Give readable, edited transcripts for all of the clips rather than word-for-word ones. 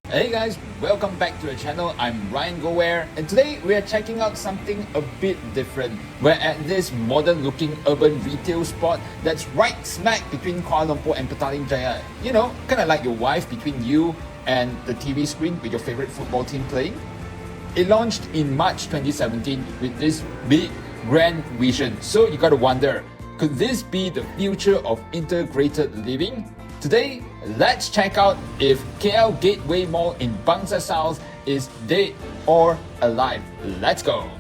Hey guys, welcome back to the channel. I'm Ryan Goware, and today we are checking out something a bit different. We're at this modern looking urban retail spot that's right smack between Kuala Lumpur and Petaling Jaya. You know, kinda like your wife between you and the TV screen with your favorite football team playing. It launched in March 2017 with this big grand vision. So you gotta wonder, could this be the future of integrated living? Today, let's check out if KL Gateway Mall in Bangsar South is dead or alive. Let's go!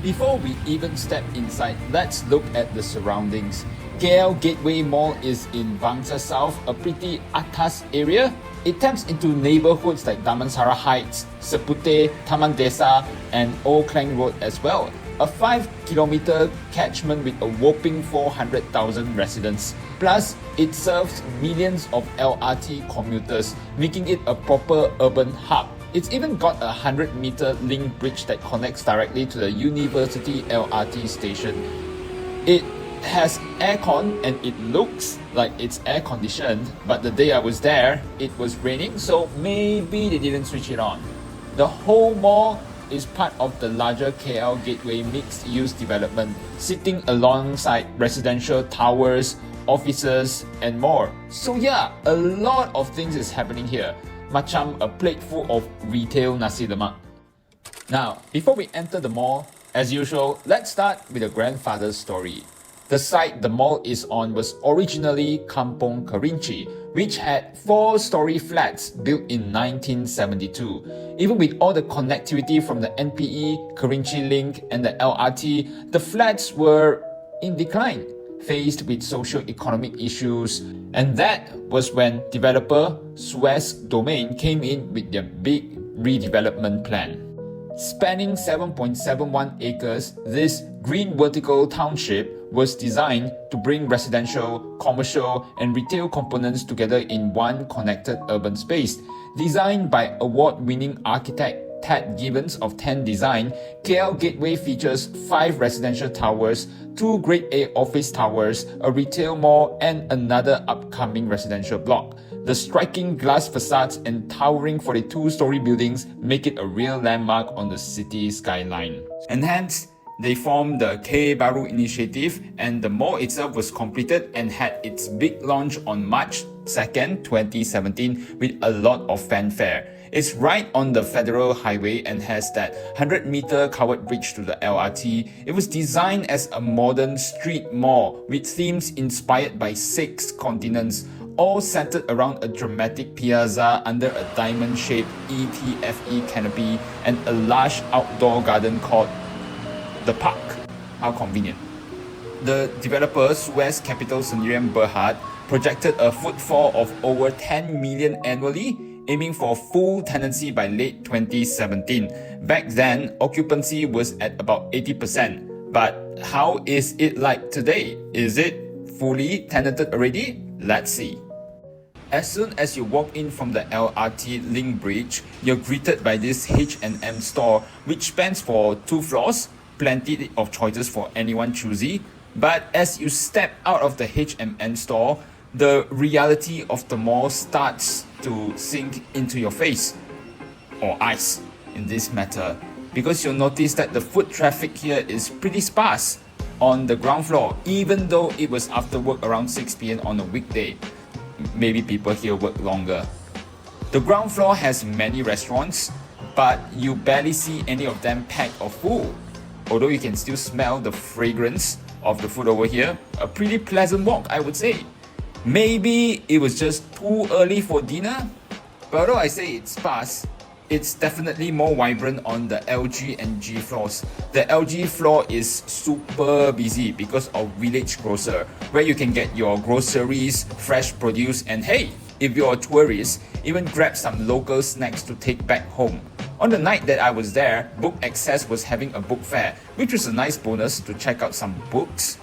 Before we even step inside, let's look at the surroundings. KL Gateway Mall is in Bangsar South, a pretty atas area. It taps into neighborhoods like Damansara Heights, Seputeh, Taman Desa, and Old Klang Road as well. A 5-kilometer catchment with a whopping 400,000 residents. Plus, it serves millions of LRT commuters, making it a proper urban hub. It's even got a 100-meter link bridge that connects directly to the University LRT station. It has aircon and it looks like it's air conditioned, but the day I was there, it was raining, so maybe they didn't switch it on. The whole mall is part of the larger KL Gateway mixed-use development, sitting alongside residential towers, offices, and more. So yeah, a lot of things is happening here. Macam a plate full of retail nasi lemak. Now, before we enter the mall, as usual, let's start with a grandfather's story. The site the mall is on was originally Kampong Kerinci, which had 4-story flats built in 1972. Even with all the connectivity from the NPE, Kerinci Link, and the LRT, the flats were in decline, faced with socio-economic issues, and that was when developer Suez Domain came in with their big redevelopment plan. Spanning 7.71 acres, this green vertical township was designed to bring residential, commercial, and retail components together in one connected urban space. Designed by award-winning architect Ted Gibbons of 10 Design, KL Gateway features 5 residential towers, 2 Grade A office towers, a retail mall, and another upcoming residential block. The striking glass facades and towering 42-story buildings make it a real landmark on the city skyline. And hence, they formed the K Baru initiative, and the mall itself was completed and had its big launch on March 2nd, 2017 with a lot of fanfare. It's right on the Federal Highway and has that 100-meter covered bridge to the LRT. It was designed as a modern street mall with themes inspired by 6 continents, all centered around a dramatic piazza under a diamond-shaped ETFE canopy and a large outdoor garden called the Park. How convenient. The developer Suez Capital Sendirian Berhad projected a footfall of over 10 million annually, aiming for full tenancy by late 2017. Back then, occupancy was at about 80%. But how is it like today? Is it fully tenanted already? Let's see. As soon as you walk in from the LRT link bridge, you're greeted by this H&M store, which spans for 2 floors, plenty of choices for anyone choosy. But as you step out of the H&M store, the reality of the mall starts to sink into your face, or eyes in this matter, because you'll notice that the foot traffic here is pretty sparse on the ground floor, even though it was after work around 6 p.m. on a weekday. Maybe people here work longer. The ground floor has many restaurants, but you barely see any of them packed or full. Although you can still smell the fragrance of the food over here, a pretty pleasant walk, I would say. Maybe it was just too early for dinner, but although I say it's sparse, it's definitely more vibrant on the LG and G floors. The LG floor is super busy because of Village Grocer, where you can get your groceries, fresh produce, and hey, if you're a tourist, even grab some local snacks to take back home. On the night that I was there, Book Access was having a book fair, which was a nice bonus to check out some books.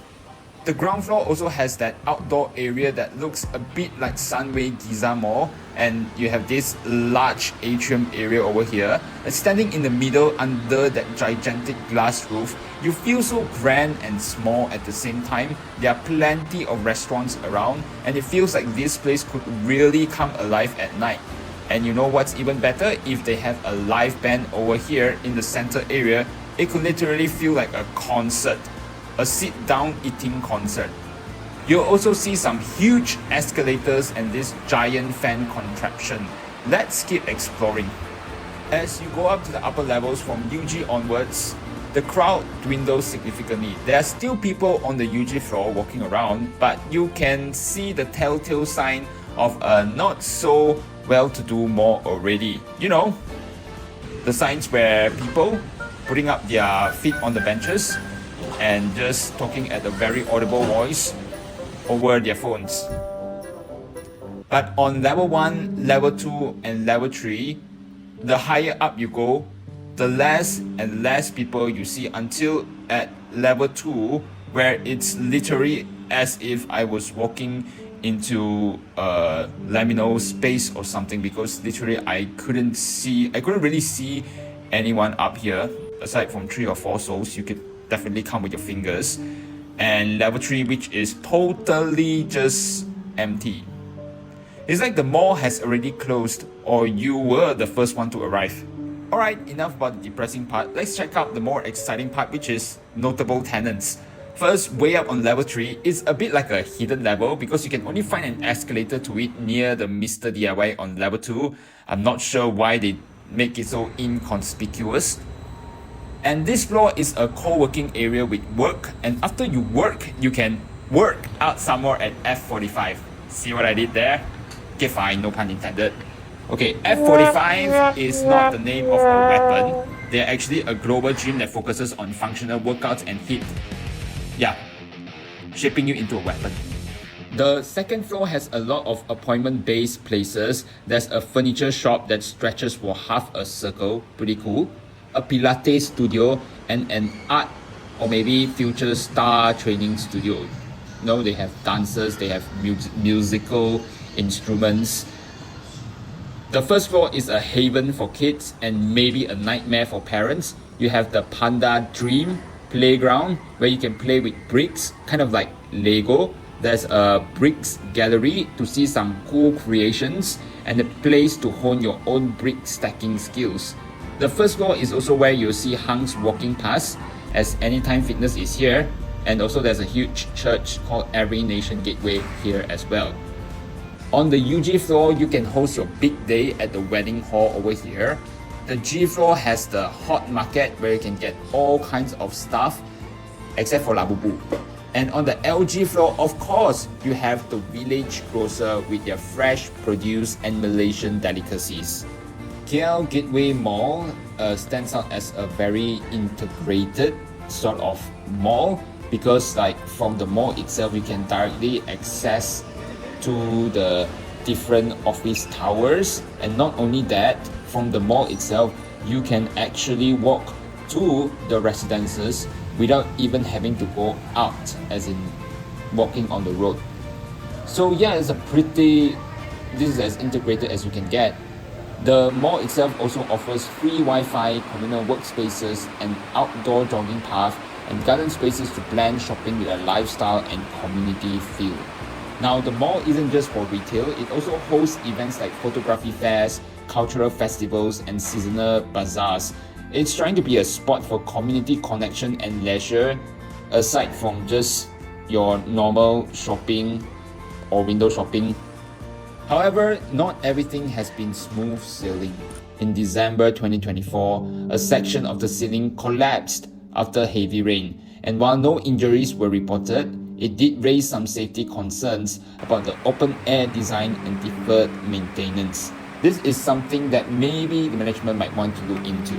The ground floor also has that outdoor area that looks a bit like Sunway Giza Mall, and you have this large atrium area over here. Standing in the middle under that gigantic glass roof, you feel so grand and small at the same time. There are plenty of restaurants around, and it feels like this place could really come alive at night. And you know what's even better? If they have a live band over here in the center area, it could literally feel like a concert, a sit-down eating concert. You'll also see some huge escalators and this giant fan contraption. Let's keep exploring. As you go up to the upper levels from UG onwards, the crowd dwindles significantly. There are still people on the UG floor walking around, but you can see the telltale sign of a not so well-to-do mall already. You know, the signs where people putting up their feet on the benches and just talking at a very audible voice over their phones. But on level 1, level 2 and level 3, the higher up you go, the less and less people you see until at level 2, where it's literally as if I was walking into a liminal space or something, because literally I couldn't really see anyone up here aside from 3 or 4 souls you could definitely count with your fingers. And level 3, which is totally just empty. It's like the mall has already closed or you were the first one to arrive. Alright, enough about the depressing part. Let's check out the more exciting part, which is notable tenants. First, way up on level 3 is a bit like a hidden level because you can only find an escalator to it near the Mr. DIY on level 2. I'm not sure why they make it so inconspicuous. And this floor is a co-working area with work, and after you work, you can work out somewhere at F45. See what I did there? Okay, fine, no pun intended. Okay, F45 is not the name of a weapon. They're actually a global gym that focuses on functional workouts and HIIT. Yeah, shaping you into a weapon. The second floor has a lot of appointment-based places. There's a furniture shop that stretches for half a circle, pretty cool. A Pilates studio and an art or maybe future star training studio. You know, they have dancers, they have musical instruments. The first floor is a haven for kids and maybe a nightmare for parents. You have the Panda Dream playground where you can play with bricks, kind of like Lego. There's a bricks gallery to see some cool creations and a place to hone your own brick stacking skills. The first floor is also where you'll see hunks walking past, as Anytime Fitness is here, and also there's a huge church called Every Nation Gateway here as well. On the UG floor, you can host your big day at the wedding hall over here. The G floor has the hot market where you can get all kinds of stuff, except for Labubu. And on the LG floor, of course, you have the village grocer with their fresh produce and Malaysian delicacies. KL Gateway Mall stands out as a very integrated sort of mall because like from the mall itself, you can directly access to the different office towers, and not only that, from the mall itself you can actually walk to the residences without even having to go out, as in walking on the road. So yeah, this is as integrated as you can get. The mall itself also offers free Wi-Fi, communal workspaces, an outdoor jogging path, and garden spaces to blend shopping with a lifestyle and community feel. Now, the mall isn't just for retail, it also hosts events like photography fairs, cultural festivals, and seasonal bazaars. It's trying to be a spot for community connection and leisure, aside from just your normal shopping or window shopping. However, not everything has been smooth sailing. In December 2024, a section of the ceiling collapsed after heavy rain, and while no injuries were reported, it did raise some safety concerns about the open-air design and deferred maintenance. This is something that maybe the management might want to look into.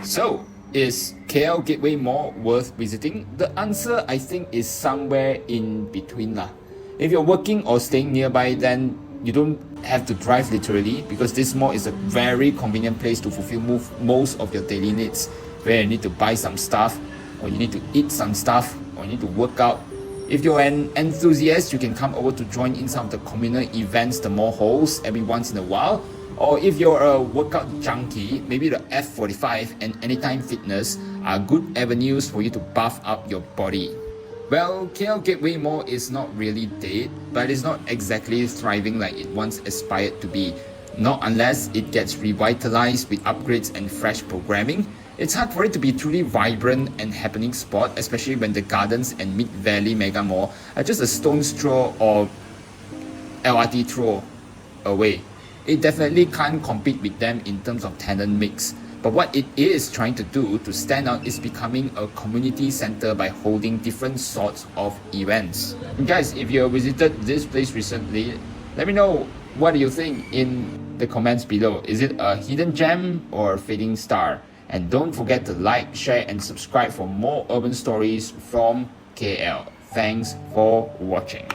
So, is KL Gateway Mall worth visiting? The answer, I think, is somewhere in between lah. If you're working or staying nearby, then you don't have to drive literally, because this mall is a very convenient place to fulfill most of your daily needs, where you need to buy some stuff, or you need to eat some stuff, or you need to work out. If you're an enthusiast, you can come over to join in some of the communal events the mall holds every once in a while. Or if you're a workout junkie, maybe the F45 and Anytime Fitness are good avenues for you to buff up your body. Well, KL Gateway Mall is not really dead, but it's not exactly thriving like it once aspired to be. not unless it gets revitalized with upgrades and fresh programming. It's hard for it to be truly vibrant and happening spot, especially when the gardens and Mid-Valley Mega Mall are just a stone's throw or LRT throw away. It definitely can't compete with them in terms of tenant mix. But what it is trying to do to stand out is becoming a community center by holding different sorts of events. And guys, if you visited this place recently, let me know what do you think in the comments below. Is it a hidden gem or a fading star? And don't forget to like, share and subscribe for more urban stories from KL. Thanks for watching.